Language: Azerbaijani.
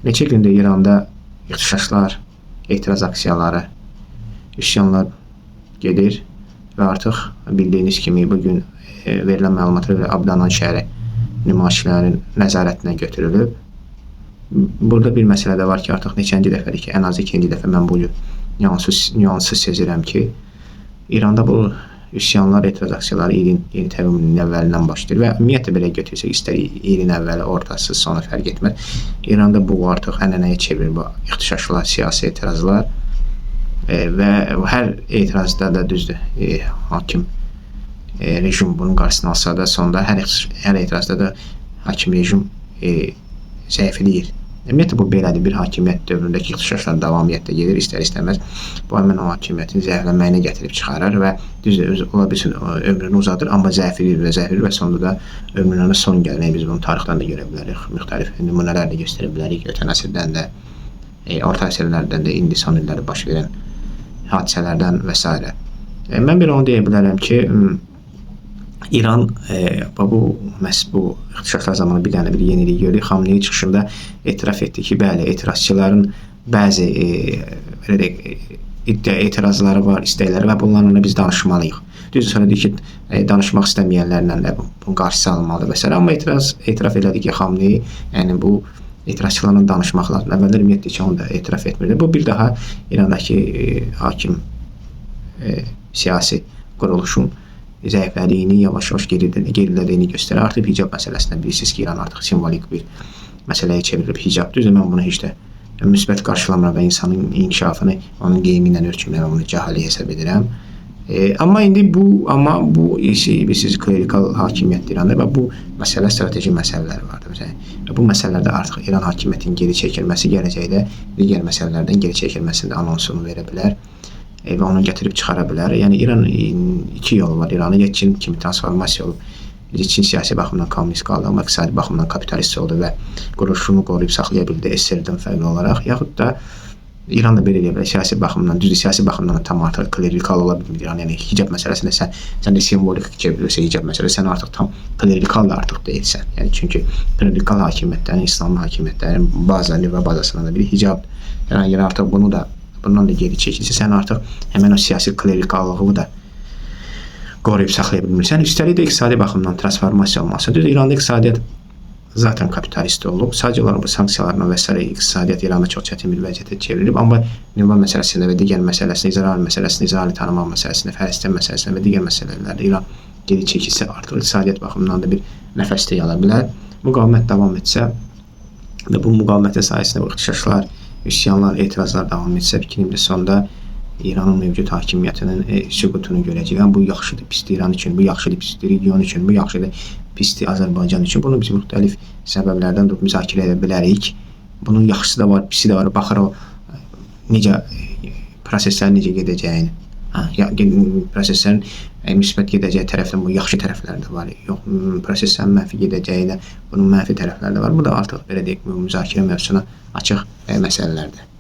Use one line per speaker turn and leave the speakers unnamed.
Neçə gündür İranda ixtişaşlar, etiraz aksiyaları, üsyanlar gedir və artıq bildiyiniz kimi bugün verilən məlumatlara görə Abdanan şəhəri nümayişçilərin nəzarətinə götürülüb. Burada bir məsələ də var ki, artıq neçənci dəfədir ki, ən az ikinci dəfə mən bu nüansı sezirəm ki, İranda bu üsyanlar, etiraz aksiyaları yeni təvəllüdün əvvəlindən başlayır və ümumiyyətlə belə götürsək, istər ilin əvvəli, ortası, sonu fərq etmez. İranda bu artıq ənənəyə çevirir, bu ixtişaşlar, siyasi etirazlar və hər etirazda da düzdür, hakim rejim bunun qarşısını alsa da, sonunda hər etirazda da hakim rejim zəifləyir. Ümumiyyətlə bu belədir, bir hakimiyyət dövründəki ixtişaşlar davamiyyətlə gedir, istər-istəməz bu həmin o hakimiyyətin zəiflənməyinə gətirib çıxarır və düzdür, ola bilsin ömrünü uzadır, amma zəifləyir və sonunda da ömrünə son gəlməyi biz bunu tarixdən də görə bilərik, müxtəlif nümunələr də göstərə bilərik, ötən əsrdən də, orta əsrlərdən də, indi son illəri baş verən hadisələrdən və s. Mən bir onu deyə bilərəm ki, İran bu ixtişaşlar zamanı bir dənə bir yenilik gördük. Xamneyi çıxışında etiraf etdi ki, bəli, etirazçıların bəzi etirazları var, istəkləri və bunlarla biz danışmalıyıq. Düzdür, sonra deyir ki, danışmaq istəməyənlərlə də bunun qarşısı alınmalıdır və s. Amma etiraf elədi ki, Xamneyi, yəni bu etirazçılarla danışmaq lazım. Əvvəllər ümumiyyətlə ki, onu da etiraf etmirdi. Bu bir daha İrandakı hakim siyasi quruluşun zəiflədiyini, yavaş-yavaş gerilədiyini göstərir. Artıq hicab məsələsində bilirsiniz ki, İran artıq simvolik bir məsələyə çevrilib hicab. Düzdür, mən bunu heç də müsbət qarşılamıram və insanın inkişafını onun geyimi ilə ölçümlə onu cahili hesab edirəm. Amma indi bu bilirsiniz, klerikal hakimiyyətdir İranda və bu məsələ strateji məsələləri vardır. Bu məsələlərdə artıq İran hakimiyyətinin geri çəkilməsi gələcəkdə digər məsələlərdən geri çəkilməsində anonsunu verə bilər və onu gətirib çıxara bilər. Yəni İran iki yolu var. İranı ya Çin kimi transformasiya olub, Çin siyasi baxımdan kommunist qaldı, amma iqtisadi baxımdan kapitalist oldu və quruluşunu qoruyub saxlaya bildi SSR-dən fərqli olaraq. Yaxud da İran da belə eləyə bilər, siyasi baxımdan, düzdür, siyasi baxımdan tam artıq klerikal ola bilmir İran. Yəni hicab məsələsində sən də simvolik çevrilirsə hicab məsələsi, sən artıq tam klerikal da artıq deyilsən. Yəni çünki klerikal hakimiyyətlərin, İslam hakimiyyətlərin nüvə bazasından da biri hicabdır. Yəni artıq bundan da geri çəkilsə, sən artıq həmən o siyasi klerikallığı da qoruyub saxlaya bilmirsən. Üstəlik də iqtisadi baxımdan transformasiya olması. Düzdür, İranda iqtisadiyyat zaten kapitalist olub. Sadəcə olaraq bu sanksiyalarla və s. iqtisadiyyat İranda çox çətin bir vəziyyətə çevrilib. Amma nüvə məsələsində və digər məsələsində, İsrail məsələsində, İsraili tanımaq məsələsində, Fələstin məsələsində və digər məsələlərdə İran geri çəkilsə, artıq iqtisadiyyat baxımından da bir nəfəslik ala bilər. Müqavimət davam etsə və bu müqavimətin sayəsində bu ixtişaşlar, üsyanlar, etirazlar davam etsə, fikrimcə sonda İranın mövcud hakimiyyətinin süqutunu görəcək. Yəni bu yaxşıdır, pisdir İran üçün, bu yaxşıdır, pisdir region üçün, bu yaxşıdır, pisdir Azərbaycan üçün. Bunu biz müxtəlif səbəblərdən müzakirə edə bilərik. Bunun yaxşısı da var, pisi də var. Baxır o necə proseslərin necə gedəcəyini. Proseslərin müsbət gedəcəyi tərəfdən bu yaxşı tərəfləri də var. Yox, proseslərin mənfi gedəcəyi də bunun mənfi tərəfləri də var. Bu da artıq belə deyək, müzakirə mövzusuna açıq məsələlərdir.